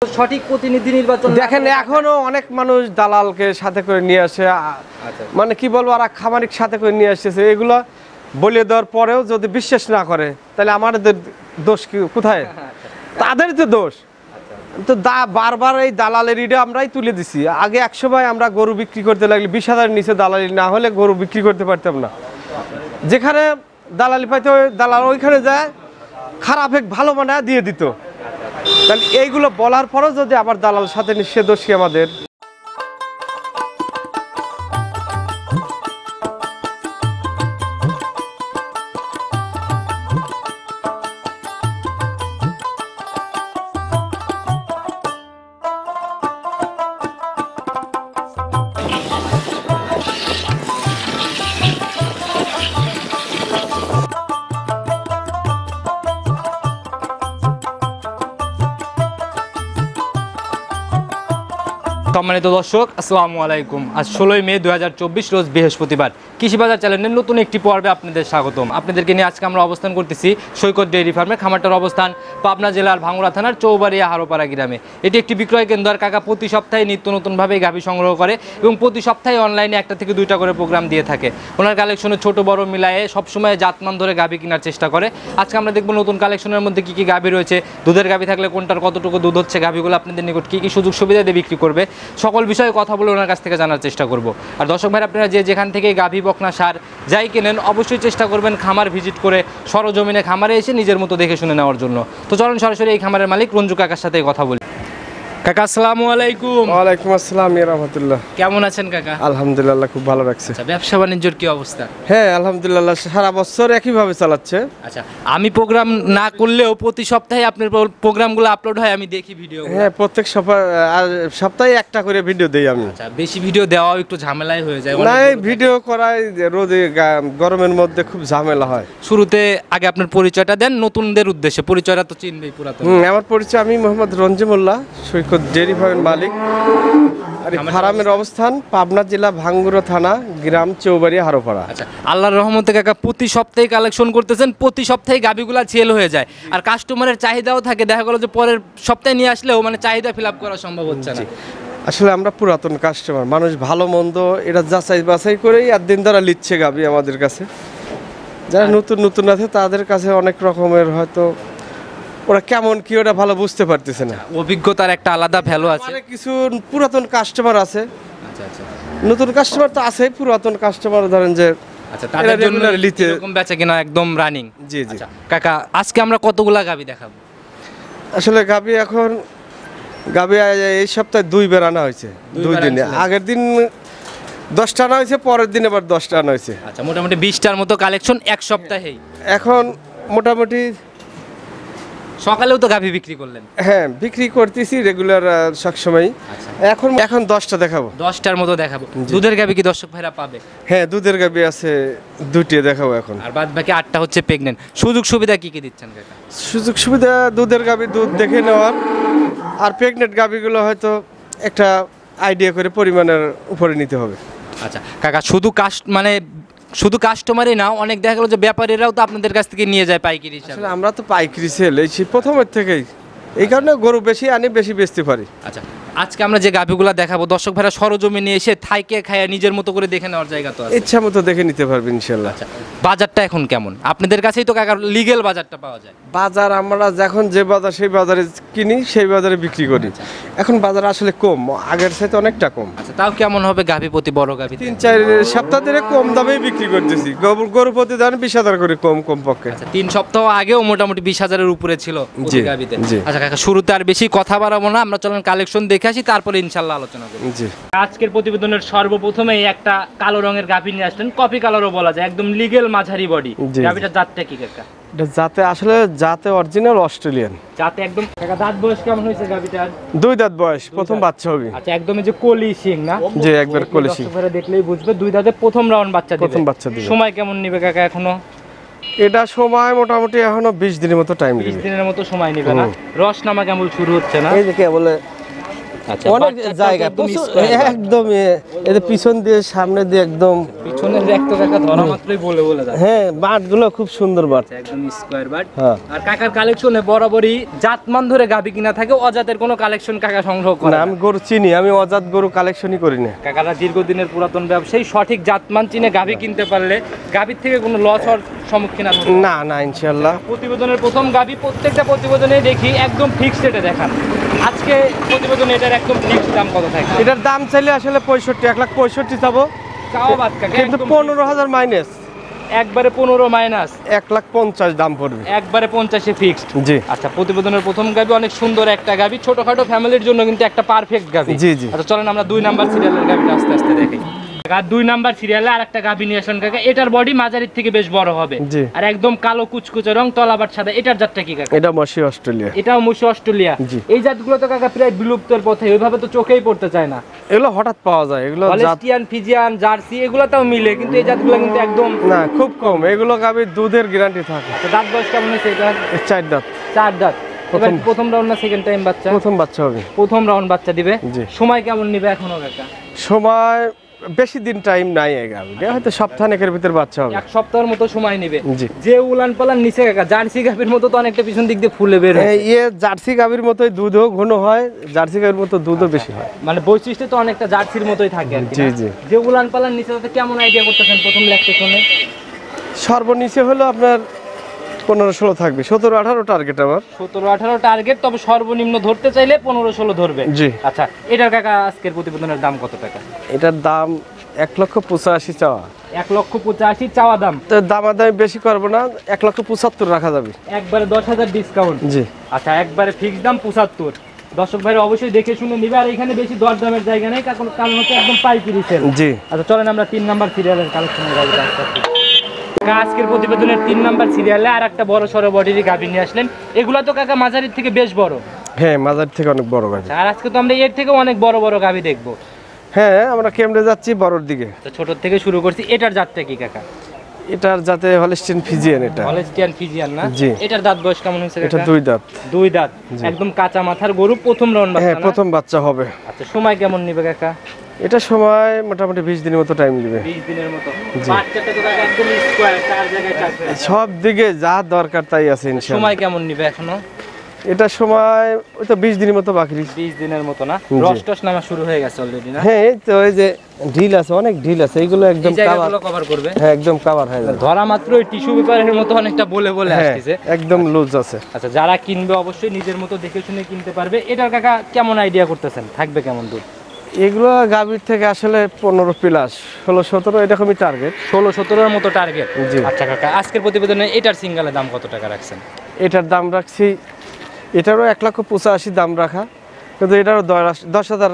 সঠিক প্রতিনিধি নির্বাচন দেখেন এখনো অনেক মানুষ দালালকে সাথে করে নিয়ে আসে, মানে কি বলবো, আর খামারিক সাথে করে নিয়ে আসতেছে। এগুলো বলে দেওয়ার পরেও যদি বিশ্বাস না করে তাহলে আমাদের দোষ কি কোথায়? তাদের তো দোষ। তো বারবার এই দালালের ইডে আমরাই তুলে দিছি। আগে 100 ভাই আমরা গরু বিক্রি করতে লাগলে 20,000 নিচে দালালি না হলে গরু বিক্রি করতে পারতাম না। যেখানে দালালি পাইতে দালাল ওইখানে যায় খারাপ এক ভালো বানায় দিয়ে দিত। তাহলে এইগুলো বলার পরও যদি আবার দালাল সাথে সে দোষী আমাদের। সম্মানিত দর্শক, আসসালামু আলাইকুম। আজ 16 মে 2024 রোজ বৃহস্পতিবার। কৃষি বাজার চ্যানেলের নতুন একটি পর্বে আপনাদের স্বাগতম। আপনাদেরকে নিয়ে আজকে আমরা অবস্থান করতেছি সৈকত ডেইরি ফার্মের। খামারটার অবস্থান পাবনা জেলার ভাঙ্গুড়া থানার চৌবাড়িয়া হারোপাড়া গ্রামে। এটি একটি বিক্রয় কেন্দ্র। আর কাকা প্রতি সপ্তাহে নিত্য নতুনভাবে গাভী সংগ্রহ করে এবং প্রতি সপ্তাহে অনলাইনে 1টা থেকে 2টা করে প্রোগ্রাম দিয়ে থাকে। ওনার কালেকশনে ছোট বড় মিলায়ে সবসময় জাতমান ধরে গাভী কেনার চেষ্টা করে। আজকে আমরা দেখব নতুন কালেকশনের মধ্যে কী কী গাভী রয়েছে, দুধের গাভী থাকলে কোনটার কতটুকু দুধ হচ্ছে, গাভীগুলো আপনাদের নিকট কী কী সুযোগ সুবিধা দিয়ে বিক্রি করবে, সকল বিষয়ে কথা বলে ওনার কাছ থেকে জানার চেষ্টা করব। আর দর্শক ভাই, আপনারা যেখান থেকে গাভী বকনা সার যাই কেনেন অবশ্যই চেষ্টা করবেন খামার ভিজিট করে সরজমিনে খামারে এসে নিজের মতো দেখে শুনে নেওয়ার জন্য। তো চলুন সরাসরি এই খামারের মালিক রঞ্জু কাকার সাথে কথা বলি। কাকা আসসালামু আলাইকুম। ওয়ালাইকুম আসসালাম রাহমাতুল্লাহ। কেমন আছেন কাকা? আলহামদুলিল্লাহ, খুব ভালো রাখছে। আচ্ছা, ব্যবসা বাণিজ্যের কি অবস্থা? হ্যাঁ আলহামদুলিল্লাহ, সারা বছর একইভাবে চালাচ্ছে। আচ্ছা, আমি প্রোগ্রাম না করলেও প্রতি সপ্তাহে আপনার প্রোগ্রামগুলো আপলোড হয়, আমি দেখি ভিডিও। হ্যাঁ, প্রত্যেক সপ্তাহে একটা করে ভিডিও দেই আমি। আচ্ছা, বেশি ভিডিও দেওয়াও একটু ঝামেলাই হয়ে যায়। না, এই ভিডিও করাই রোদে গরমের মধ্যে খুব ঝামেলা হয়। শুরুতে আগে আপনার পরিচয়টা দেন নতুনদের উদ্দেশ্যে। পরিচয়টা তো চিনবেই পুরাতন। আমার পরিচয়, আমি মোহাম্মদ রঞ্জিমুল্লাহ, সৈকত ডেইরি ফার্মের মালিক। আর এই ফার্মের অবস্থান পাবনা জেলা ভাঙ্গুড়া থানা, গ্রাম চৌবাড়িয়া হারোপাড়া। আচ্ছা, আল্লাহর রহমতে কাকা প্রতি সপ্তাহে কালেকশন করতেছেন, প্রতি সপ্তাহে গাভীগুলা সেল হয়ে যায় আর কাস্টমারের চাহিদাও থাকে। দেখা গেল যে পরের সপ্তাহে নিয়ে আসলেও মানে চাহিদা ফিল আপ করা সম্ভব হচ্ছে না। আসলে আমরা পুরাতন কাস্টমার, মানুষ ভালো মন্দ এটা যাচাই বাছাই করেই একদিন ধরা লিচ্ছে গাভী আমাদের কাছে। যারা নতুন নতুন আছে তাদের কাছে অনেক রকমের হয়তো ওরা কেমন কি ওটা ভালো বুঝতে পারতেছে না। অভিজ্ঞতার একটা আলাদা ভ্যালু আছে। কিছু পুরাতন কাস্টমার আছে। আচ্ছা আচ্ছা, নতুন কাস্টমার তো আছে, পুরাতন কাস্টমার ধরেন যে আচ্ছা তাদের জন্য এরকম বেচা কিনা একদম রানিং। জি জি। কাকা আজকে আমরা কতগুলা গাভী দেখাবো? আসলে গাভী এই সপ্তাহে 2 বার আনা হয়েছে। 2 দিনে, আগের দিন 10টা আনা হয়েছে, পরের দিন আবার 10টা আনা হয়েছে। আচ্ছা, মোটামুটি 20টার মতো কালেকশন এক সপ্তাহেই। এখন মোটামুটি সকালেও তো গাভী বিক্রি করলেন? হ্যাঁ, বিক্রি করতেছি রেগুলার সবসময়। এখন 10টা দেখাবো। 10টার মতো দেখাবো। দুধের গাভী কি দর্শক ভাইরা পাবে? হ্যাঁ, দুধের গাভী আছে 2টি দেখাবো এখন। আর বাদ বাকি 8টা হচ্ছে প্রেগনেন্ট। সুযোগ সুবিধা কি কি দিচ্ছেন কাকা? সুযোগ সুবিধা দুধের গাভী দুধ দেখে নেওয়ার, আর প্রেগনেন্ট গাভীগুলো হয়তো একটা আইডিয়া করে পরিমাণের উপরে নিতে হবে। আচ্ছা কাকা, শুধু কাস্টমারই না, অনেক দেখা গেল যে ব্যাপারীরাও তো আপনাদের কাছ থেকে নিয়ে যায় পাইকারি হিসাবে। আসলে আমরা তো পাইকারি সেল এই প্রথমের থেকেই, এই কারণে গরু বেশি আনি, বেশি বেচতে পারি। আচ্ছা, আজকে আমরা যে গাভীগুলো দেখাবো দর্শক ভাইরা সরজমিনে এসে থাইকে খায়া নিজের মতো করে দেখে নেওয়ার জায়গা তো আছে। ইচ্ছা মতো দেখে নিতে পারবেন ইনশাল্লাহ। আচ্ছা, বাজারটা এখন কেমন? আপনাদের কাছেই তো কাকা লিগ্যাল বাজারটা পাওয়া যায়। বাজার আমরা যখন যে বাজার সেই বাজারে কিনি, সেই বাজারে বিক্রি করি। এখন বাজার আসলে কম, আগের চাইতে অনেকটা কম। আচ্ছা, তাও কেমন হবে গাভী প্রতি বড় গাভী? 3-4 সপ্তাহ ধরে কম দামেই বিক্রি করতেছি। গরু প্রতি দাম 20,000 করে কম পক্ষে। আচ্ছা, 3 সপ্তাহ আগেও মোটামুটি 20,000-এর উপরে ছিল প্রতি গাভীতে। আচ্ছা কাকা, শুরুতে আর বেশি কথা বাড়াবো না, আমরা চলেন কালেকশন দেখে আসি, তারপরে ইনশাল্লাহ আলোচনা করব। জি, আজকের প্রতিবেদনের সর্বপ্রথমেই একটা কালো রঙের গাভী নিয়ে আসলেন, কফি কালারও বলা যায়, একদম লিগ্যাল মাঝারি বডি। গাভীটার জাতটা কি কাকা? এটা জাতে অরিজিনাল অস্ট্রেলিয়ান জাতে একদম। কাকা দাঁত বয়স কেমন হয়েছে গাভীটার? 2 দাঁত বয়স, প্রথম বাচ্চা হবে। আচ্ছা, একদম এই যে কলি সিং না? জি, একবার কলি সিং। দর্শকরা দেখলেই বুঝবে 2 দাঁতে প্রথম রাউন্ড বাচ্চা দিবে। সময় কেমন নেবে কাকা এখনো? এটা সময় মোটামুটি এখনো 20 দিনের মতো টাইম নেবে। 20 দিনের মতো সময় নেবে না? রস নামা কেমন শুরু হচ্ছে না? এই যে কে বলে আচ্ছা, অনেক বাচ্চাটা তো জায়গা একদম প্রচুর, square বাট। একদম এদের পিছন দিয়ে সামনে দিয়ে একদম, পিছনের র্যাক তো কাকা ধরা মাত্রই বলে বলে যাচ্ছে। হ্যাঁ বাটগুলো খুব সুন্দর বাট। একদম স্কয়ার বাট। হ্যাঁ। আর কাকার কালেকশনে বরাবরই জাতমান ধরে গাবি কিনা থাকে, অজাতের কোনো কালেকশন কাকা সংগ্রহ করে না না। আমি গরু চিনি, আমি অজাত গরু কালেকশনই করি না। কাকারা দীর্ঘদিনের পুরাতন ব্যবসায়ী, সঠিক জাতমান চিনে গাবি কিনতে পারলে গাবির থেকে কোনো লস হওয়ার সম্মুখীন আর হতে হয় না। না না ইনশাল্লাহ। প্রতিবেদনের প্রথম গাবি প্রত্যেকটা প্রতিবেদনে দেখি একদম ফিক্সড রেটে দেখান, আজকে প্রতিবেদনে এটার একদম ফিক্সড দাম কত থাকে? এটার দাম চাইলে আসলে 65, 1,65,000 চাবো, চাওয়া বাদ কাকা, কিন্তু একদম 15,000 মাইনাস, একবারে 15 মাইনাস, 1,50,000 দাম পড়বে। একবারে 50-এ ফিক্সড। জি আচ্ছা, প্রতিবেদনের প্রথম গাবি অনেক সুন্দর একটা গাবি, ছোটখাটো ফ্যামিলির জন্য কিন্তু একটা পারফেক্ট গাবি। জি, জি। আচ্ছা চলেন আমরা 2 নাম্বার সিরিয়ালের গাবিটা আস্তে আস্তে দেখি। আর 2 নাম্বার সিরিয়ালে আরেকটা গাবি নিয়ে আসেন কাকা, এটার বডি মাঝারির থেকে বেশ বড় হবে, জি। আর একদম কালো কুচকুচে রং, তলাবাট সাদা। এটার জাতটা কি কাকা? এটা মশি অস্ট্রেলিয়া। এটাও মুশি অস্ট্রেলিয়া। জি। এই জাতগুলো তো কাকা প্রায় বিলুপ্তের পথে, ওইভাবে তো চোখেই পড়তে চায় না। এগুলো হঠাৎ পাওয়া যায়, এগুলো জাত হলস্টিয়ান, ফিজিয়ান, জার্সি এগুলোটাও মিলে, কিন্তু এই জাতগুলো কিন্তু একদম। না খুব কম, এগুলো গাবি দুধের গ্যারান্টি থাকে। আচ্ছা, দাঁত বয়স কেমন হয়েছে এটা? 4 দাঁত। 4 দাঁত। এবার প্রথম- প্রথম রাউন্ড না সেকেন্ড টাইম বাচ্চা? প্রথম বাচ্চা হবে। প্রথম রাউন্ড বাচ্চা দিবে। জি। সময় কেমন নিবে এখনো কাকা? সময় বেশি দিন টাইম নাই, এই গাবিটা হয়তো সপ্তাহের ভিতর বাচ্চা হবে। 1 সপ্তাহের মতো সময় নিবে। জি। যে উলান পালান নিচে কাকা, জার্সি গাভীর মতো তো অনেকটা পিছন দিক দিয়ে ফুলে বের হয়। ইয়ে জার্সি গাবির মতোই দুধও ঘন হয়, জার্সি গাবির মতো দুধও বেশি হয়। মানে বৈশিষ্ট্য তো অনেকটা জার্সির মতোই থাকে আর কি। জি, না? জি। যে উলান পালান নিচে তাতে কেমন আইডিয়া করতেছেন প্রথম ল্যাকটেশনে? সর্বনিচে হলো আপনার 15-16 থাকবে, 17-18 টার্গেট আমার। 17-18 টার্গেট, তবে সর্বনিম্ন ধরতে চাইলে 15-16 ধরবে। জি। আচ্ছা, এটার কাকা আজকের প্রতিবেদনের দাম কত টাকা? এটার দাম 1,85,000 চাওয়া। 1,85,000 চাওয়া দাম। তো দামাদামি বেশি করবো না, 1,75,000 রাখা যাবে। একবারে 10,000 ডিসকাউন্ট। জি। আচ্ছা, একবারে ফিক্সড দাম 75। দর্শক ভাইরা অবশ্যই দেখে শুনে নিবে, আর এখানে বেশি দরদামের জায়গা নেই, কারণ হচ্ছে একদম পাইকারি সেল। জি। আচ্ছা চলেন আমরা 3 নাম্বার সিরিয়ালের কালেকশনের গাড়িটা আস্তে আস্তে। আজকের প্রতিবেদনের 3 নাম্বার সিরিয়ালে আর একটা বড় সড়ো বডির গাভী নিয়ে আসলেন। এগুলা তো কাকা মাঝারির থেকে বেশ বড়। হ্যাঁ মাজার থেকে অনেক বড় গাড়ি। আর আজকে তো আমরা এর থেকেও অনেক বড় বড় গাভী দেখবো। হ্যাঁ আমরা কেমনে যাচ্ছি বড়র দিকে। তো ছোট থেকে শুরু করছি। এটার জাতটা কি কাকা? এটার যাতে হলস্টিন ফিজিয়ান। এটা হলস্টিয়ান ফিজিয়ান না? জি। এটার দাঁত বয়স কেমন হয়েছে এটা কাকা? 2 দাঁত। 2 দাঁত। একদম কাঁচা মাথার গরু, প্রথম রাউন্ড হ্যাঁ বাচ্চা না? প্রথম বাচ্চা হবে। আচ্ছা, সময় কেমন নিবে কাকা? এটা সময় মোটামুটি 20 দিনের মতো টাইম নেবে। 20 দিনের মতো। বাচ্চাটা তো কাকা একদম স্কয়ার, 4 জায়গায় 4 জায়গায়। সব দিকে যা দরকার তাই আছে ইনশাআল্লাহ। সময় কেমন নিবে এখনো? এটা সময় ওই তো 20 দিনের মতো বাকি। 20 দিনের মতো না? জি। রস টস নামা শুরু হয়ে গেছে অলরেডি না? হ্যাঁ এই তো ওই যে ঢিল আছে, অনেক ঢিল আছে, এইগুলো একদম এই কভার। জায়গাগুলো কভার করবে। হ্যাঁ একদম কভার হয়ে যাবে। ধরা মাত্র ওই টিস্যু পেপারের মতো অনেকটা বলে বলে হ্যাঁ আসছে। একদম লুজ আছে। আচ্ছা, যারা কিনবে অবশ্যই নিজের মতো দেখে শুনে কিনতে পারবে। এটার কাকা কেমন আইডিয়া করতেছেন, থাকবে কেমন দুধ? এগুলো গাভীর থেকে আসলে 15 প্লাস, 16-17 এরকমই টার্গেট। 16-17 মতো টার্গেট। জি। আচ্ছা কাকা, আজকের প্রতিবেদনে এটার সিঙ্গেলের দাম কত টাকা রাখছেন? এটার দাম রাখছি, এটারও 1,85,000 দাম রাখা, কিন্তু এটারও 10,000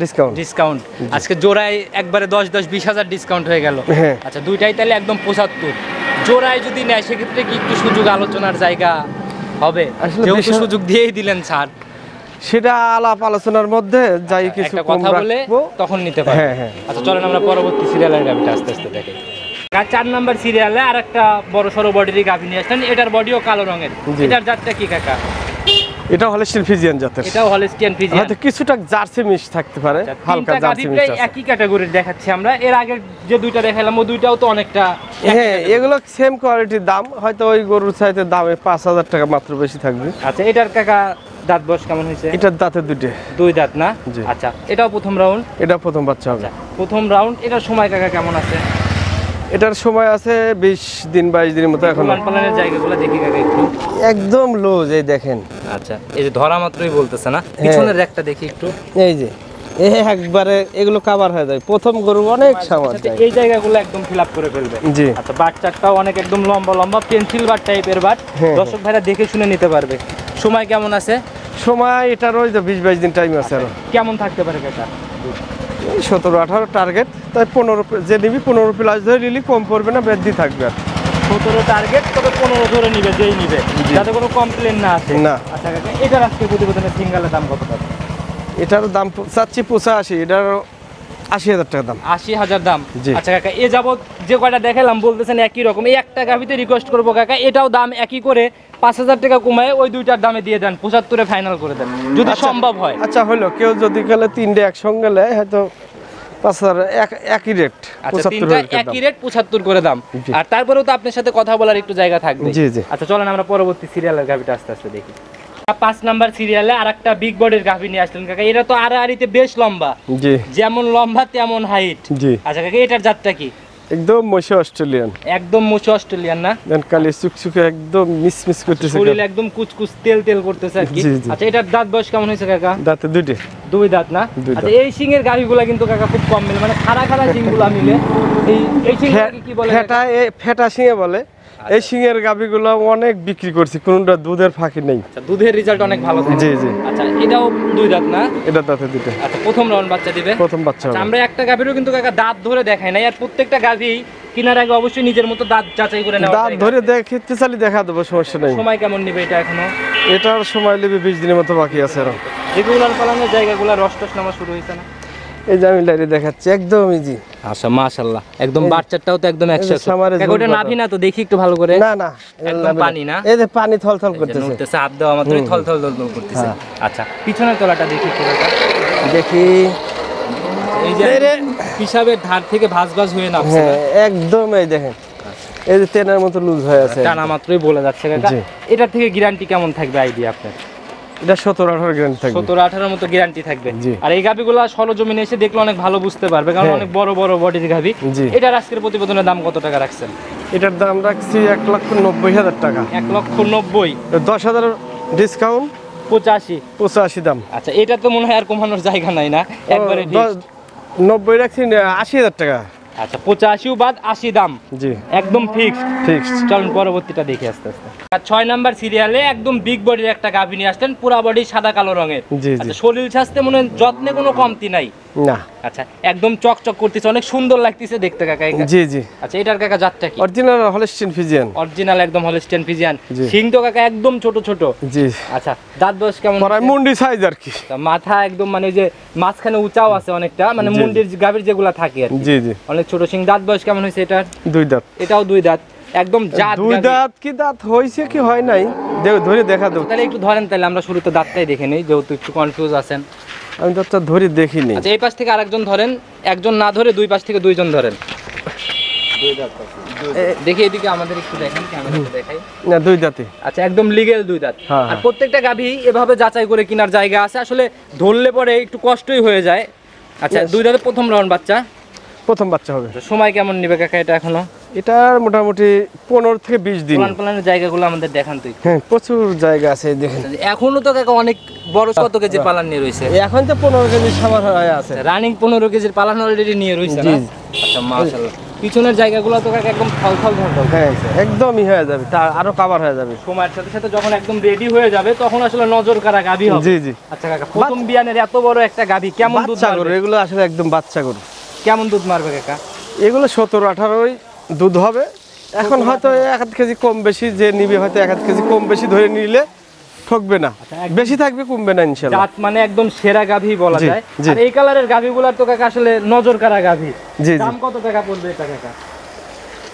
ডিসকাউন্ট। ডিসকাউন্ট আজকে জোড়ায় একবারে 10-20,000 ডিসকাউন্ট হয়ে গেল। হ্যাঁ। আচ্ছা, দুইটাই তাহলে একদম 75। জোড়ায় যদি নেয় সেক্ষেত্রে কি একটু সুযোগ আলোচনার জায়গা হবে? আসলে যেহেতু বিষয়- সুযোগ দিয়েই দিলেন ছাড়, সেটা আলাপ আলোচনার মধ্যে যাই কিছু একটা কম কথা বলে রাখবো। তখন নিতে পারবে। হ্যাঁ, হ্যাঁ। আচ্ছা চলেন আমরা পরবর্তী সিরিয়ালের গাভিটা আস্তে আস্তে দেখি। 4 নাম্বার সিরিয়ালে আর একটা বড় সড়ো বডির গাভি নিয়ে আসলেন। এটার বডিও কালো রঙের। জি। এটার জাতটা কি কাকা? এটা হলস্টিন ফিজিয়ান জাতের। এটাও হলস্টিয়ান ফিজিয়ান। হয়তো কিছুটা জার্সি মিক্স থাকতে পারে, হালকা তিনটা গাভি জার্সি মিক্স প্রায় আছে। একই ক্যাটাগরির দেখাচ্ছি আমরা। এর আগে যে দুইটা দেখালাম ও দুইটাও তো অনেকটা একই হ্যাঁ category। এগুলো সেম কোয়ালিটির দাম, হয়তো ওই গরুর চাইতে দামে 5,000 টাকা মাত্র বেশি থাকবে। আচ্ছা, এটার কাকা দাঁত বয়স কেমন হয়েছে? এটার দাঁতে 2টে। 2 দাঁত না? জি। আচ্ছা, এটাও প্রথম রাউন্ড। এটা প্রথম বাচ্চা হবে। প্রথম রাউন্ড। এটার সময় কাকা কেমন আছে? এটার সময় আছে 20 দিন 22 দিনের মতো এখন। উলান পালানের জায়গাগুলো দেখি কাকা একটু। একদম লুজ, এই দেখেন। আচ্ছা, এই যে ধরা মাত্রই বলতেছে না, পিছনের র্যাকটা দেখি একটু। এই যে একবারে এগুলো কভার হয়ে যায়, প্রথম গরু অনেক সামার আচ্ছা, যায়। এই জায়গাগুলো একদম ফিল আপ করে ফেলবে। জি। আচ্ছা, বাচ্চাটাও অনেক একদম লম্বা লম্বা পেন্সিল বাট টাইপের বাট। হ্যাঁ। দর্শক ভাইরা দেখে শুনে নিতে পারবে। সময় কেমন আছে? সময় এটার ওই যে 20-22 দিন টাইম আছে আরো। কেমন থাকতে পারে কাকা? 17-18 টার্গেট, তাই 15 যে নিবি 15 প্লাস ধরে নিলি কম পড়বে না, বৃদ্ধি থাকবে আর। 17 টার্গেট, তবে 15 ধরে নিবে যেই নিবে, যাতে কোনো কমপ্লেন না আসে। না। আচ্ছা কাকা, এটার আজকে প্রতিবেদনের সিঙ্গেলের দাম কত টাকা? এটার দাম চাচ্ছি 85, এটার 80,000 টাকা দাম। 80,000 দাম। জি। আচ্ছা কাকা, এ যাবত যে কয়টা দেখালাম বলতেছেন একই রকম, এই একটা গাভিতে রিকোয়েস্ট করবো কাকা, এটাও দাম একই করে 5,000 টাকা কমায় ওই দুইটার দামে দিয়ে দেন, 75-এ ফাইনাল করে দেন যদি সম্ভব হয়। আচ্ছা হলো, কেউ যদি গেলে 3টে একসঙ্গে নেয় হয়তো 5,000 একই রেট, আচ্ছা 75 তিনটা একই রেট 75 করে দাম। জি। আর তারপরেও তো আপনার সাথে কথা বলার একটু জায়গা থাকবে। জি, জি। আচ্ছা চলেন আমরা পরবর্তী সিরিয়ালের গাভিটা আস্তে আস্তে দেখি। 5 নাম্বার সিরিয়ালে আরেকটা বিগ বডির গাভি নিয়ে আসলেন কাকা, এটা তো আড়াআড়িতে বেশ লম্বা, জি যেমন লম্বা তেমন হাইট। জি। আচ্ছা কাকা, এটার জাতটা কি? একদম মশা অস্ট্রেলিয়ান, একদম মুছে অস্ট্রেলিয়ান না? দেন কালি চুকচুকে একদম মিসমিস করতেছে, শরীর একদম কুচকুচ তেল তেল করতেছে আর কি। জি, জি। আচ্ছা এটার দাঁত বয়স কেমন হয়েছে কাকা? দাঁতে 2টে। 2 দাঁত না? দুই আচ্ছা দাঁত। এই সিংয়ের গাভিগুলা কিন্তু কাকা খুব কম মিলে, মানে খাড়া খাড়া সিংগুলা মিলে। এই সিংগুলা কি বলে কাকা? ফেটা সিংহে বলে। এই সিংহের গাভিগুলো অনেক বিক্রি করছি, কোনটা দুধের ফাঁকি নেই। আচ্ছা দুধের রেজাল্ট অনেক ভালো থাকে। জি, জি। আচ্ছা এটাও 2 দাঁত না? এটা দাঁতে 2টে। আচ্ছা প্রথম রাউন্ড বাচ্চা দিবে? প্রথম বাচ্চা আচ্ছা, হবে। আমরা একটা গাভীরও কিন্তু কাকা দাঁত ধরে দেখাই নাই, আর প্রত্যেকটা গাভী কেনার আগে অবশ্যই নিজের মতো দাঁত যাচাই করে নেওয়া। দাঁত ধরে দেখতে চাইলে দেখা দেবো, সমস্যা নেই। সময় কেমন নিবে এটা এখনো? এটার সময় নেবে 20 দিনের মতো বাকি আছে আরো। রেগুলার পালানোর জায়গাগুলো রস নামা শুরু হয়েছে না? এই যে আমি লাইরে দেখাচ্ছি, একদম ইজি। আচ্ছা মাশাআল্লাহ, একদম বাচ্চাটাও তো একদম এই যে 100। সামারে কাকা ওটা ঝুল নাভি না তো, দেখি একটু ভালো করে। না না, একদম পানি না? এই যে পানি থলথল করতেছে, নড়তেছে, হাত দেওয়া মাত্রই থলথল থলথল করতেছে। আচ্ছা পিছনের তলাটা দেখি একটু কাকা। দেখি। এই যে পিসাবের ধার থেকে ভাঁজ ভাঁজ হয়ে নামছে হ্যাঁ একদম, এই দেখেন এই যে তেনার মতো লুজ হয়ে আছে, টানা মাত্রই বলে যাচ্ছে কাকা। জি। এটার থেকে গ্যারান্টি কেমন থাকবে আইডিয়া আপনার? এটা 17-18 গ্রাম থাকবে। 17-18 মতো গ্যারান্টি থাকবে। জি। আর এই গাভিগুলো সরজমিনে এসে দেখলে অনেক ভালো বুঝতে পারবে, কারণ হ্যাঁ। অনেক বড় বড় বডির গাভি। জি। এটার আজকের প্রতিবেদনের দাম কত টাকা রাখছেন? এটার দাম রাখছি 1,90,000 টাকা। 1,90,000। 10,000 ডিসকাউন্ট, 85 দাম। আচ্ছা এটা তো মনে হয় আর কমানোর জায়গা নাই না, একবারে fixed। 90 রাখছি 80,000 টাকা। আচ্ছা 85 বাদ 80 দাম, জি একদম ফিক্সড। ফিক্সড। চলুন পরবর্তীটা দেখি আস্তে আস্তে। আর 6 নাম্বার সিরিয়ালে একদম বিগ বডির একটা গাভী নিয়ে আসলেন, পুরা বডি সাদা কালো রঙের। জি, জি। আচ্ছা শরীর স্বাস্থ্যে মনে হয় যত্নে কোনো কমতি নাই। না। আচ্ছা একদম চকচক করতেছে, অনেক সুন্দর লাগতেছে দেখতে কাকা। জি জি। আচ্ছা এটার কাকা জাতটা কি? Original Holstein Friesian. অরিজিনাল একদম হলস্টিয়ান ফ্রিজিয়ান। জি। শিং তো কাকা একদম ছোট ছোট। জি। আচ্ছা দাঁত বয়স কেমন? পরায় মুন্ডি সাইজ আর কি। তা মাথা একদম মানে ওই যে মাঝখানে উঁচাও আছে অনেকটা, মানে জি, মুন্ডির গাভীর যেগুলা থাকে আর কি। জি জি। অনেক ছোট শিং। দাঁত বয়স কেমন হয়েছে এটার? 2 দাঁত। এটাও 2 দাঁত, একদম জাত 2 গাভী। দাঁত কি দাঁত হইছে কি হয় নাই ধরে দেখা দেব। তাহলে একটু ধরেন, তাহলে আমরা শুরুতে দাঁতটাই দেখে নেই, যেহেতু একটু কনফিউজ আছেন। আমি দাঁতটা ধরে দেখিনি। আচ্ছা এই পাশ থেকে আরেকজন ধরেন, একজন না ধরে দুই পাশ থেকে দুইজন ধরেন। দেখি এদিকে আমাদের একটু দেখেন, ক্যামেরাতে দেখাই। না 2 দাঁতে। আচ্ছা একদম লিগ্যাল 2 দাঁত। হ্যাঁ। আর প্রত্যেকটা গাভী এভাবে যাচাই করে কেনার জায়গা আছে, আসলে ধরলে পরে একটু কষ্টই হয়ে যায়। আচ্ছা Yes. 2 দাঁতে প্রথম রাউন্ড বাচ্চা। প্রথম বাচ্চা হবে। আচ্ছা, সময় কেমন নিবে কাকা এটা এখনো? এটার মোটামুটি 15 থেকে 20 দিন। পালানের জায়গাগুলো আমাদের দেখান তুই। হ্যাঁ প্রচুর জায়গা আছে, এই দেখেন। এখনো তো কাকা অনেক বড়, কত কেজি পালান নিয়ে রয়েছে? এখন তো 15 কেজি সামার হয়ে আছে। রানিং 15 কেজির পালান অলরেডি নিয়ে রয়েছে জি, না? জি। আচ্ছা মাশাআল্লাহ। পিছনের জায়গাগুলো তো কাকা একদম থলথল থলথল। হ্যাঁ একদমই হয়ে যাবে, তার আরো কভার হয়ে যাবে। সময়ের সাথে সাথে যখন একদম রেডি হয়ে যাবে তখন আসলে নজর কারা গাভী হবে। জি জি। আচ্ছা কাকা প্রথম বিয়ানের এত বড় একটা গাভী কেমন দুধ বাচ্চা গরু মারবে? এগুলো আসলে একদম বাচ্চা গরু। কেমন দুধ মারবে কাকা? এগুলো 17-18 দুধ হবে। এখন হয়তো 1 কেজি কম বেশি যে নিবে, হয়তো 1 কেজি কম বেশি ধরে নিলে ঠকবে না, বেশি থাকবে কমবে না ইনশাআল্লাহ। জাত মানে একদম সেরা গাভী বলা জি, যায়। জি। আর এই কালারের গাভীগুলোর তো কাকা আসলে নজর কারা গাভী। জি, জি। দাম কত টাকা পড়বে এটা কাকা?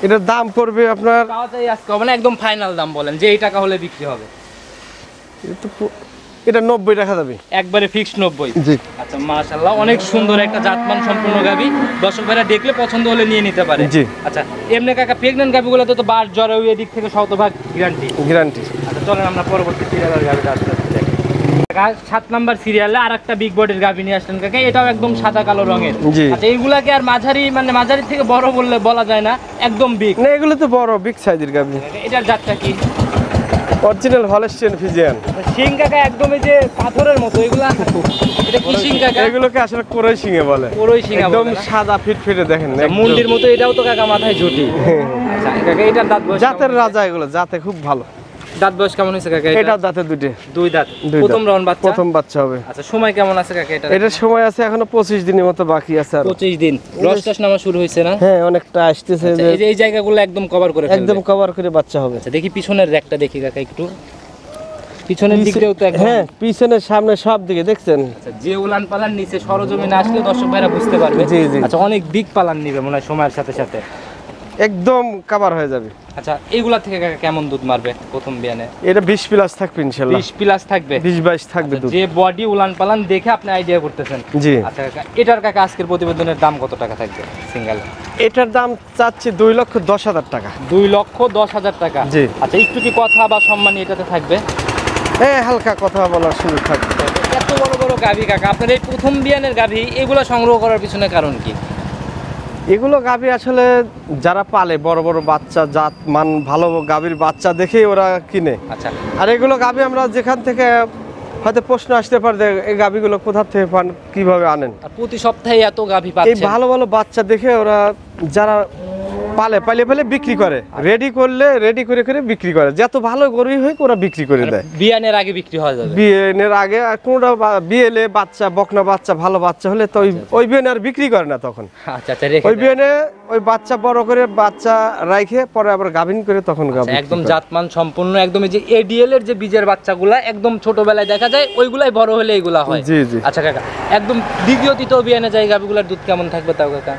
এটার দাম পড়বে আপনার, তাও চাই আজকে হবে না, একদম ফাইনাল দাম বলেন যে এই টাকা হলে বিক্রি হবে। এটা 90 টাকা যাবে একবারে ফিক্সড 90। জি। আচ্ছা মাশাআল্লাহ, অনেক সুন্দর একটা জাতমান সম্পূর্ণ গাভী। দর্শক ভাইরা দেখলে পছন্দ হলে নিয়ে নিতে পারে। জি। আচ্ছা এমনি কাকা প্রেগন্যান্ট গাভীগুলো তো বার জ্বর ওই দিক থেকে শতভাগ গ্যারান্টি। গ্যারান্টি। আচ্ছা চলেন আমরা পরবর্তী সিরিয়ালের গাভীটা আস্তে আস্তে দেখি। কাকা 7 নাম্বার সিরিয়ালে আরেকটা বিগ বডির গাভী নিয়ে আসলেন কাকা, এটাও একদম সাদা কালো রঙের। জি। আচ্ছা এইগুলাকে আর মাঝারি, মানে মাঝারি থেকে বড় বললে বলা যায় না, একদম বিগ। না এগুলো তো বড় বিগ সাইজের গাভী। এটার জাতটা কি? Original Holstein Friesian. শিং কাকা একদম এই যে পাথরের মতো এগুলা। এটা কি শিং কাকা? এগুলোকে আসলে কোরাই সিংহে বলে। কোরই শিঙা একদম বলে না? সাদা ফিটফিটে দেখেন না, একদম। মুন্ডির মতো এটাও তো কাকা মাথায় ঝুটি। আচ্ছা কাকা এটার দাঁত বয়স জাতের রাজা এগুলো, জাতে খুব ভালো। দাঁত বয়স কেমন হয়েছে কাকা? এটা দাঁতে 2টে। 2 দাঁত। 2 প্রথম দাঁত। রাউন্ড বাচ্চা। প্রথম বাচ্চা হবে। আচ্ছা সময় কেমন আছে কাকা এটা? এটার সময় আছে এখনো 25 দিনের মতো বাকি আছে আর। 25 দিন। রস নামা শুরু হয়েছে না? হ্যাঁ অনেকটা আসতেছে, আচ্ছা, এই যে এই জায়গাগুলো একদম কভার করে ফেলবে। একদম কভার করে বাচ্চা হবে। আচ্ছা দেখি পিছনের র্যাকটা দেখি কাকা একটু। পিছনের দিকটাও তো একদম হ্যাঁ পিছনের সামনে সব দিকে দেখছেন। আচ্ছা, যে উলান পালান নিচে সরজমিনে আসলে দর্শক ভাইরা বুঝতে পারবে। জি, জি। আচ্ছা, অনেক বিগ পালান নিবে মনে হয় সময়ের সাথে সাথে। একদম কভার হয়ে যাবে। আচ্ছা, এইগুলা থেকে কাকা কেমন দুধ মারবে প্রথম বিয়ানে? এটা 20 প্লাস থাকবে ইনশাআল্লাহ। 20 প্লাস থাকবে, 20-22 থাকবে আচ্ছা, দুধ। যে বডি উলান পালান দেখে আপনি আইডিয়া করতেছেন। জি। আচ্ছা কাকা, এটার কাকা আজকের প্রতিবেদনের দাম কত টাকা থাকবে সিঙ্গেল? এটার দাম চাচ্ছি 2,10,000 টাকা। 2,10,000 টাকা। জি। আচ্ছা, একটু কি কথা বা সম্মান এটাতে থাকবে? হ্যাঁ হালকা কথা বলার সুযোগ থাকবে। এত বড় বড় গাভী কাকা, আপনার এই প্রথম বিয়ানের গাভী এগুলো সংগ্রহ করার পিছনে কারণ কি? এগুলো গাভী আসলে যারা পালে বড় বড় বাচ্চা জাত মান ভালো গাভীর বাচ্চা দেখেই ওরা কিনে। আচ্ছা, আর এগুলো গাভী আমরা যেখান থেকে হয়তো প্রশ্ন আসতে পারে যে এই গাভীগুলো কোথা থেকে পান, কিভাবে আনেন। আর প্রতি সপ্তাহে এত গাভী এই পাচ্ছেন? ভালো ভালো বাচ্চা দেখে ওরা যারা পালে বিক্রি করে, রেডি করে করে বিক্রি করে। যত ভালো গরুই হোক ওরা বিক্রি করে দেয়। বিয়ানের আগে বিক্রি হয়ে যাবে? বিয়ের আগে আর কোনটা বিয়েলে বাচ্চা বকনা বাচ্চা ভালো বাচ্চা হলে তো ওই বিয়েনে আর বিক্রি করে না তখন। আচ্ছা আচ্ছা, রেখে ওই দেন। বিয়েনে ওই বাচ্চা বড় করে বাচ্চা রাইখে পরে আবার গাভিন করে তখন আচ্ছা, একদম জাতমান সম্পূর্ণ একদম। এই যে এডিএল এর যে বীজের বাচ্চাগুলা একদম ছোটবেলায় দেখা যায়, ওইগুলাই বড় হলে এইগুলা হয়। জি জি। আচ্ছা কাকা, একদম দ্বিতীয় তৃতীয় বিয়ানে যায় গাভীগুলার দুধ কেমন থাকবে তাও কাকা?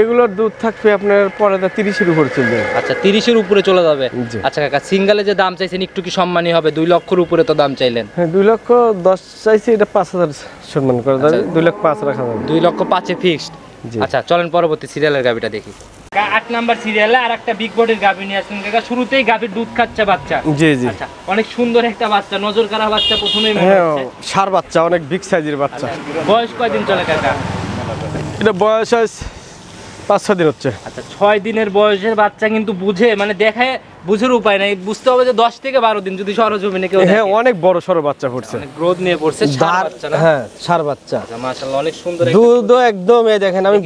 এগুলোর দুধ থাকবে আপনার পরে 30-এর উপর চলে যাবে। আচ্ছা, 30-এর উপরে চলে যাবে। জি। আচ্ছা কাকা, সিঙ্গেলে যে দাম চাইছেন একটু কি সম্মানী হবে? 2 লক্ষের উপরে তো দাম চাইলেন। হ্যাঁ 2,10,000 চাইছি, এটা 5,000 সম্মান করা যাবে। 2,05,000 রাখা যাবে। 2,05,000 ফিক্সড। জি। আচ্ছা, চলেন পরবর্তী সিরিয়ালের গাভীটা দেখি। 8 নাম্বার সিরিয়ালে আর একটা বিগ বডির গাভী নিয়ে আসলেন কাকা। শুরুতেই গাভীর দুধ খাচ্ছে বাচ্চা। জি জি। আচ্ছা, অনেক সুন্দর একটা বাচ্চা, নজর কাড়া বাচ্চা প্রথমেই মনে হ্যাঁ হচ্ছে। সার বাচ্চা, অনেক বিগ সাইজের বাচ্চা। বয়স কয়দিন চলে কাকা? এটা বয়স 5-6 দিন হচ্ছে। আচ্ছা, 6 দিনের বয়সের বাচ্চা কিন্তু বুঝে মানে দেখায় বুঝের উপায় নাই, বুঝতে হবে যে 10 থেকে 12 দিন যদি সরজমিনে কেউ হ্যাঁ দেখে। অনেক বড় সরো বাচ্চা ফুটছে। অনেক গ্রোথ নিয়ে পড়ছে, ষাঁড় বাচ্চা না? হ্যাঁ সার বাচ্চা। আচ্ছা, মাশাআল্লাহ অনেক সুন্দর একটা দুধ একদম এই দেখেন, আমি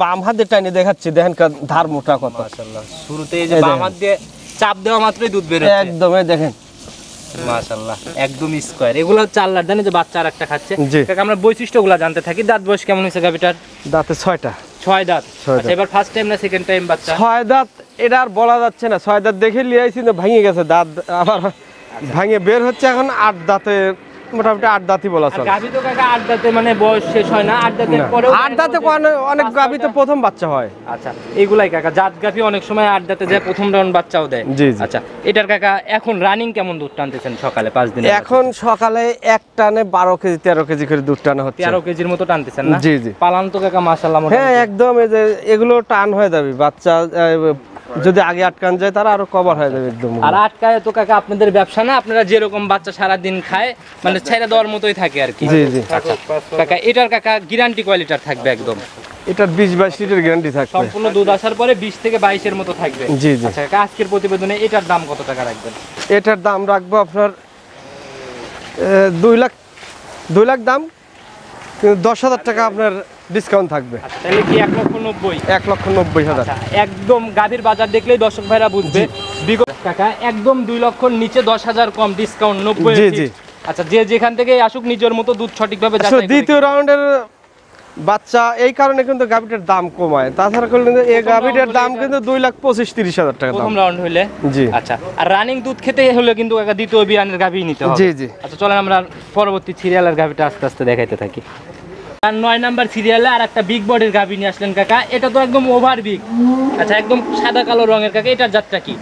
বাম হাতে টাইনে দেখাচ্ছি, দেখেন ধার মোটা কত। মাশাআল্লাহ। শুরুতে এই যে বাম হাত দিয়ে চাপ দেওয়া মাত্রই দুধ বের হচ্ছে। একদম এই দেখেন মাশাআল্লাহ, একদম স্কয়ার। এগুলো চাল্লার দেন যে বাচ্চা আরেকটা খাচ্ছে। জি। কাকা, আমরা বৈশিষ্ট্যগুলো জানতে থাকি। দাঁত বয়স কেমন হয়েছে গাভীটার? দাঁতে 6টা। 6 দাঁত। 6 দাঁত। আচ্ছা, এবার ফার্স্ট টাইম না সেকেন্ড টাইম বাচ্চা? 6 দাঁত এটা আর বলা যাচ্ছে না। 6 দাঁত দেখে নিয়ে আইছি তো ভেঙে গেছে দাঁত, আবার ভাঙে বের হচ্ছে এখন 8 দাঁতে, মোটামুটি 8 দাঁতই বলা আর চলে। গাভী তো কাকা 8 দাঁতে মানে বয়স শেষ হয় না, 8 দাঁতের পরেও 8 দাঁতে অনেক গাভী তো প্রথম বাচ্চা হয়। আচ্ছা, এগুলাই কাকা জাত গাভী অনেক সময় 8 দাঁতে যায়, প্রথম রাউন্ড বাচ্চাও দেয়। জি, জি। আচ্ছা, এটার কাকা এখন রানিং কেমন দুধ টানতেছেন সকালে 5 দিনে? এখন সকালে এক টানে 12 কেজি 13 কেজি করে দুধ টানা হচ্ছে। 13 কেজির মতো টানতেছেন না? জি, জি। পালান তো কাকা মাশাআল্লাহ হ্যাঁ মোটামুটি। একদম, এই যে এগুলো টান হয়ে যাবে বাচ্চা, যদি আগে আটকান যায় তারা আরো কভার হয়ে যাবে একদম। আর আটকায় তো কাকা আপনাদের ব্যবসা না, আপনারা যেরকম বাচ্চা সারা দিন খায় মানে ছেড়ে দেওয়ার মতোই থাকে আর কি। জি, জি। আচ্ছা কাকা, এটার কাকা গ্যারান্টি কয় লিটার থাকবে একদম? এটার 20-22 লিটার গ্যারান্টি থাকবে। সম্পূর্ণ দুধ আসার পরে 20 থেকে 22 এর মতো থাকবে। জি, জি। আচ্ছা কাকা, আজকের প্রতিবেদনে এটার দাম কত টাকা রাখবেন? এটার দাম রাখবো আপনার 2 লাখ দাম, কিন্তু 10,000 টাকা আপনার ডিসকাউন্ট থাকবে। আচ্ছা, তাহলে কি 1,90,000? 1,90,000। আচ্ছা, একদম গাভীর বাজার দেখলেই দর্শক ভাইরা বুঝবে। বিগত কাকা একদম 2 লক্ষর নিচে 10,000 কম ডিসকাউন্ট 90। জি, জি। আচ্ছা, যে যেখান থেকে আসুক নিজের মতো দুধ সঠিকভাবে আসলে যাচাই করে দ্বিতীয় রাউন্ডের বাচ্চা এই কারণে কিন্তু গাভীটার দাম কমায়, তাছাড়া করলে এই গাভীটার দাম কিন্তু 2,25,30,000 টাকা দাম প্রথম রাউন্ড হইলে। জি। আচ্ছা, আর রানিং দুধ খেতে হলে কিন্তু কাকা দ্বিতীয় বিয়ানের গাভী নিতে হবে। জি, জি। আচ্ছা, চলেন আমরা পরবর্তী সিরিয়ালের গাভীটা আস্তে আস্তে দেখাইতে থাকি। আর 9 নাম্বার সিরিয়ালে আর একটা বিগ বডির গাভী নিয়ে আসলেন কাকা। এটা তো একদম ওভার বিগ। আচ্ছা, একদম সাদা কালো রঙের কাকা, এটার জাতটা কি?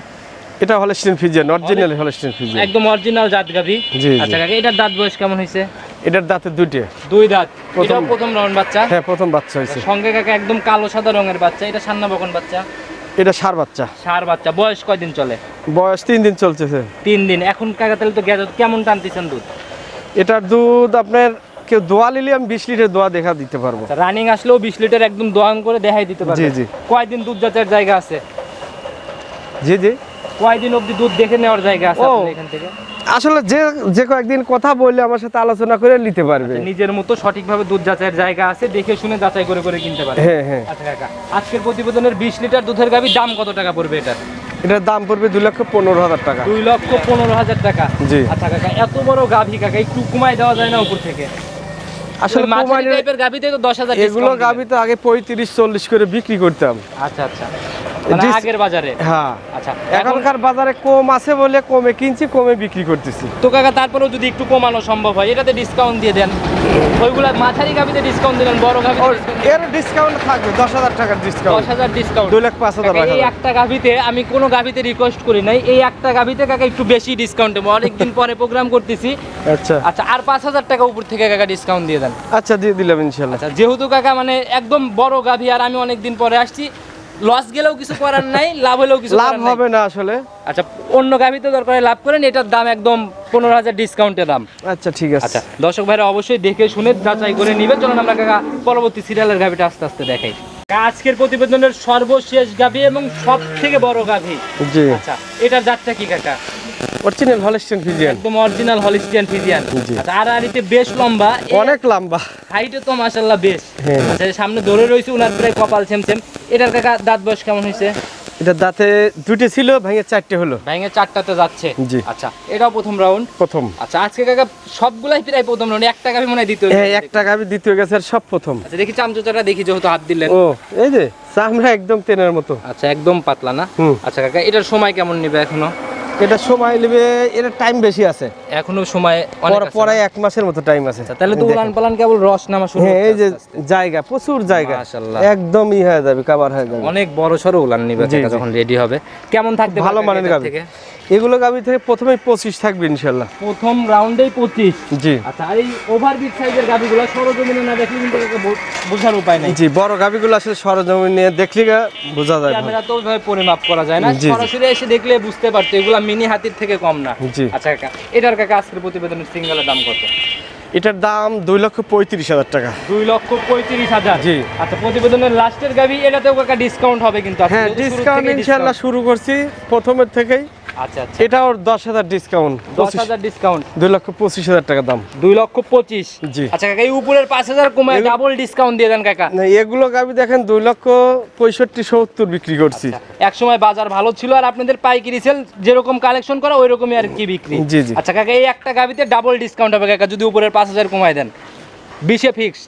এটা Holstein Friesian, original Holstein Friesian. একদম অরিজিনাল জাত গাভী। জি, জি। আচ্ছা কাকা, এটার দাঁত বয়স কেমন হয়েছে? এটার দাঁতে 2টে। 2 দাঁত। প্রথম- এটাও প্রথম রাউন্ড বাচ্চা? হ্যাঁ প্রথম বাচ্চা হয়েছে। সঙ্গে কাকা একদম কালো সাদা রঙের বাচ্চা। এটা সান্না বকন বাচ্চা? এটা সার বাচ্চা। ষাঁড় বাচ্চা। বয়স কয়দিন চলে? বয়স 3 দিন চলতেছে। 3 দিন। এখন কাকা তাহলে তো কেমন টানতেছেন দুধ? এটার দুধ আপনার কেউ দোয়া নিলে আমি 20 লিটার দোয়া দেখা দিতে পারবো। রানিং আসলেও 20 লিটার একদম দোয়ান করে দেখাই দিতে পারবে। জি, জি। কয়দিন দুধ যাচাইয়ের জায়গা আছে? জি, জি। কয়দিন অবধি দুধ দেখে নেওয়ার জায়গা আছে ও। আপনাদের এখান থেকে? আসলে যে কয়েকদিন কথা বললে আমার সাথে আলোচনা করে নিতে পারবে। নিজের মতো সঠিকভাবে দুধ যাচাইয়ের জায়গা আছে, দেখে শুনে যাচাই করে করে কিনতে পারবে। হ্যাঁ, হ্যাঁ। আচ্ছা কাকা, আজকের প্রতিবেদনের 20 লিটার দুধের গাভীর দাম কত টাকা পড়বে এটা? এটার দাম পড়বে 2,15,000 টাকা। 2,15,000 টাকা। জি। আচ্ছা কাকা, এত বড় গাভী কাকা একটু কমাই দেওয়া যায় না উপর থেকে? আসলে মাঝারি টাইপের গাভীতে তো 10,000 এগুলো গাভী তো আগে 35-40 করে বিক্রি করতাম। আচ্ছা আচ্ছা। মানে আগের বাজারে। হ্যাঁ আচ্ছা, এখনকার বাজারে কম আছে বলে কমে কিনছি, কমে বিক্রি করতেছি। তো কাকা তারপরেও যদি একটু কমানো সম্ভব হয়, এটাতে ডিসকাউন্ট দিয়ে দেন। ওইগুলা মাঝারি গাভিতে ডিসকাউন্ট দিলেন, বড় গাভি এর ডিসকাউন্ট থাকবে 10,000 টাকার ডিসকাউন্ট। 10,000 ডিসকাউন্ট, 2,05,000 টাকা। এই একটা গাভিতে আমি কোনো গাভিতে রিকোয়েস্ট করি নাই, এই একটা গাভিতে কাকা একটু বেশি ডিসকাউন্ট দেবো। অনেকদিন পরে প্রোগ্রাম করতেছি। আচ্ছা আচ্ছা, আর 5,000 টাকা উপর থেকে কাকা ডিসকাউন্ট দিয়ে দেন। আচ্ছা দিয়ে দিলাম ইনশাআল্লাহ। আচ্ছা, যেহেতু কাকা মানে একদম বড় গাভি আর আমি অনেকদিন পরে আসছি, লস গেলেও কিছু করার নাই, লাভ হলেও কিছু লাভ করার নাই। হবে না আসলে। আচ্ছা, অন্য গাভিতে দরকার লাভ করেন, এটার দাম একদম 15,000 ডিসকাউন্টের দাম। আচ্ছা ঠিক আছে। আচ্ছা, দর্শক ভাইরা অবশ্যই দেখে শুনে যাচাই করে নিবেন। চলুন আমরা কাকা পরবর্তী সিরিয়ালের গাভিটা আস্তে আস্তে দেখাই। আজকের প্রতিবেদনের সর্বশেষ গাভি এবং সব থেকে বড় গাভি। জি। আচ্ছা, এটার জাতটা কি কাকা? Original Holstein Friesian. একদম অরিজিনাল হলিস্টিয়ান ফ্রিজিয়ান। জি। আচ্ছা, আড়াআড়িতে বেশ লম্বা, অনেক লম্বা, হাইটে তো মাশাআল্লাহ বেশ। হ্যাঁ। আচ্ছা, সামনে ধরে রয়েছে উনার প্রায় কপাল সেম। এটার কাকা দাঁত বয়স কেমন হয়েছে? এটা দাঁতে দুটি ছিল, ভেঙে 4টে হলো। ভেঙে 4টাতে যাচ্ছে। জি। আচ্ছা, এটাও প্রথম রাউন্ড। প্রথম। আচ্ছা, আজকে কাকা সবগুলাই প্রায় প্রথম রাউন্ড, একটা গাভি মনে হয় দ্বিতীয়। হ্যাঁ একটা গাভি দ্বিতীয় গেছে, আর সব প্রথম। আচ্ছা, দেখি চামচোচাটা দেখি, যেহেতু হাত দিলেন। ও এই যে চামড়া একদম তেনের মতো। আচ্ছা, একদম পাতলা না? আচ্ছা কাকা, এটার সময় কেমন নেবে এখনো? এটা সময় নেবে, এটা টাইম বেশি আছে এখনো সময় অনেক আছে। পরে 1 মাসের মতো টাইম আছে। তাহলে তো উলান পালান কেবল রস নামা শুরু হ্যাঁ হচ্ছে এই যে আস্তে আস্তে। জায়গা, প্রচুর জায়গা, মাশাআল্লাহ। একদমই হয়ে যাবে, কভার হয়ে যাবে। অনেক বড় সরো উলান নিবে জি, কাকা জি। যখন রেডি হবে। কেমন থাকতে ভালো পারে মানের এটার গাভি থেকে? এগুলো গাভি থেকে প্রথমেই 25 থাকবে ইনশাআল্লাহ। প্রথম রাউন্ডেই 25। জি। আচ্ছা, আর এই ওভারবিট সাইজের গাভিগুলো সরজমিনে না দেখলে কিন্তু কাকা বোঝার উপায় নাই। জি, বড় গাভিগুলো আসলে সরজমিনে নিয়ে দেখলে বোঝা যায়। ক্যামেরা তো ওইভাবে পরিমাপ করা যায় না, জি, জি। সরাসরি এসে দেখলে বুঝতে পারতো এগুলা মিনি হাতির থেকে কম না। জি। আচ্ছা কাকা, এটার কাকা আজকের প্রতিবেদনের সিঙ্গেলের দাম কত? এটার দাম 2,35,000 টাকা। 2,35,000। জি। আচ্ছা, প্রতিবেদনের লাস্টের গাভি, এটাতেও কাকা ডিসকাউন্ট হবে কিন্তু আজকে, হ্যাঁ যেহেতু শুরু ডিসকাউন্ট থেকেই ইনশাআল্লাহ discount। শুরু করছি প্রথমের থেকেই। আচ্ছা আচ্ছা, এটাও 10,000 ডিসকাউন্ট। 10,000 ডিসকাউন্ট, 2,25,000 টাকা দাম। 2,25,000। জি। আচ্ছা কাকা, এই উপরের 5,000 কমায় ডাবল ডিসকাউন্ট দিয়ে দেন কাকা। না এগুলো গাভি দেখেন 2,65,70 বিক্রি করছি। এক সময় বাজার ভালো ছিল আর আপনাদের পাইকারি সেল যেরকম কালেকশন করা ওই রকমই আর কি বিক্রি। জি, জি। আচ্ছা কাকা, এই একটা গাভিতে ডাবল ডিসকাউন্ট হবে কাকা যদি উপরের 5,000 কমায় দেন। 20-এ ফিক্স।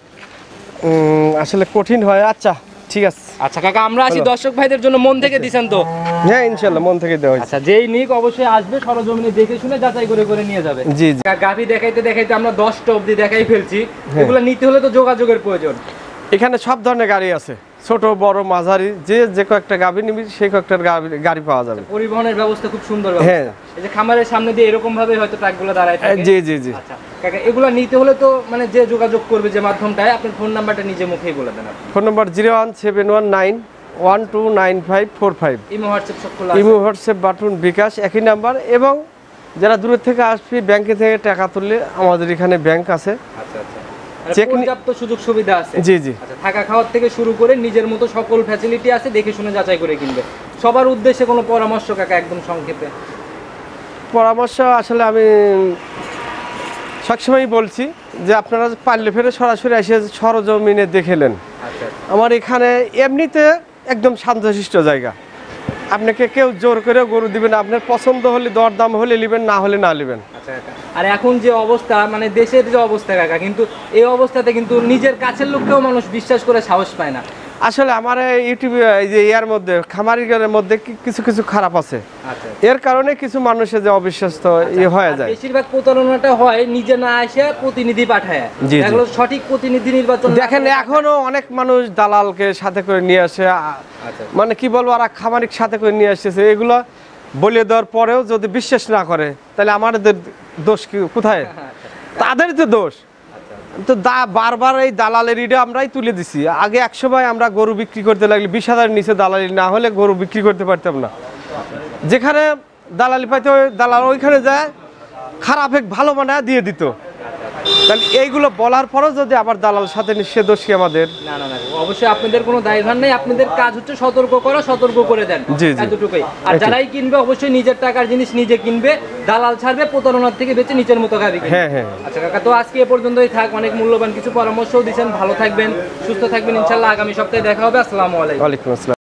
আসলে কঠিন হয়। আচ্ছা ঠিক আছে। আচ্ছা কাকা, আমরা আসি দর্শক ভাইদের জন্য মন থেকে দিছেন তো? হ্যাঁ ইনশাআল্লাহ মন থেকে দেওয়া হয়েছে। আচ্ছা, যেই নিক অবশ্যই আসবে, সরজমিনে দেখে শুনে যাচাই করে নিয়ে যাবে। জি জি। গাভি দেখাইতে দেখাইতে আমরা 10টা অবধি দেখাই ফেলছি। এগুলো নিতে হলে তো যোগাযোগের প্রয়োজন। এখানে সব ধরনের গাড়ি আছে, ছোট বড় মাঝারি, যে কয়েকটা গাভি নিবি সেই কয়েকটা গাড়ি পাওয়া যাবে। পরিবহনের ব্যবস্থা খুব সুন্দর। হ্যাঁ। এই যে খামারের সামনে দিয়ে এরকম ভাবে হয়তো ট্রাকগুলো দাঁড়ায় থাকে। জি জি জি। আচ্ছা কাকা, এগুলো নিতে হলে তো মানে যে যোগাযোগ করবে যে মাধ্যমটায়, আপনার ফোন নাম্বারটা নিজে মুখেই বলে দেন আপনি। ফোন নম্বর 01719129545। ইমো হোয়াটসঅ্যাপ সব খোলা ইমো আছে। হোয়াটসঅ্যাপ বাটন বিকাশ একই নাম্বার। এবং যারা দূরের থেকে আসবে ব্যাংকে থেকে টাকা তুললে আমাদের এখানে ব্যাংক আছে। আচ্ছা আচ্ছা, আর চেক পর্যাপ্ত সুযোগ সুবিধা আছে। জি জি। আচ্ছা, থাকা খাওয়ার থেকে শুরু করে নিজের মতো সকল ফ্যাসিলিটি আছে, দেখে শুনে যাচাই করে কিনবে। সবার উদ্দেশ্যে কোনো পরামর্শ কাকা একদম সংক্ষেপে? পরামর্শ আসলে আমি সবসময়ই বলছি যে আপনারা পারলে ফেরে সরাসরি এসে সরজমিনে দেখেলেন। আচ্ছা আমার এখানে এমনিতে একদম শান্তশিষ্ট জায়গা, আপনাকে কেউ জোর করে গরু দিবেন, আপনার পছন্দ হলে দরদাম হলে নেবেন, না হলে না নেবেন। আচ্ছা কাকা, আর এখন যে অবস্থা মানে দেশের যে অবস্থা কাকা, কিন্তু এই অবস্থাতে কিন্তু নিজের কাছের লোককেও মানুষ বিশ্বাস করে সাহস পায় না। আসলে আমার ইউটিউবে এই যে ইয়ার মধ্যে খামারিদের মধ্যে কিছু কিছু খারাপ আছে, আচ্ছা, এর কারণে কিছু মানুষের যে অবিশ্বাস্ত হয়ে আর যায়। বেশিরভাগ প্রতারণাটা হয় নিজে না এসে প্রতিনিধি পাঠায়। জি, জি। এগুলো সঠিক প্রতিনিধি নির্বাচন না দেখেন করে এখনো অনেক মানুষ দালালকে সাথে করে নিয়ে আসে, আচ্ছা মানে কি বলবো, আর খামারিক সাথে করে নিয়ে আসতেছে। এগুলো বলে দেওয়ার পরেও যদি বিশ্বাস না করে তাহলে আমাদের দোষ কি কোথায়? তাদের তো দোষ। তো বারবার এই দালালের ইডে আমরাই তুলে দিছি। আগে 100 ভাই আমরা গরু বিক্রি করতে লাগলে 20,000 নিচে দালালি না হলে গরু বিক্রি করতে পারতাম না। যেখানে দালালি পাইতে দালাল ওইখানে যায় খারাপ এক ভালো বানায় দিয়ে দিত। তাহলে এইগুলো বলার পরও যদি আবার দালাল সাথে সে দোষী আমাদের। না না না, অবশ্যই আপনাদের কোনো দায়ভার নেই, আপনাদের কাজ হচ্ছে সতর্ক করা, সতর্ক করে দেন। জি, জি। এতটুকুই। আর যারাই কিনবে অবশ্যই নিজের টাকার জিনিস নিজে কিনবে, দালাল ছাড়বে, প্রতারণার থেকে বেঁচে নিচের মতো গাড়ি কিনবে। হ্যাঁ হ্যাঁ। আচ্ছা কাকা, তো আজকে এ পর্যন্তই থাক। অনেক মূল্যবান কিছু পরামর্শও দিয়েছেন। ভালো থাকবেন, সুস্থ থাকবেন, ইনশাল্লাহ আগামী সপ্তাহে দেখা হবে। আসসালামু আলাইকুম। ওয়ালাইকুম আসসালাম।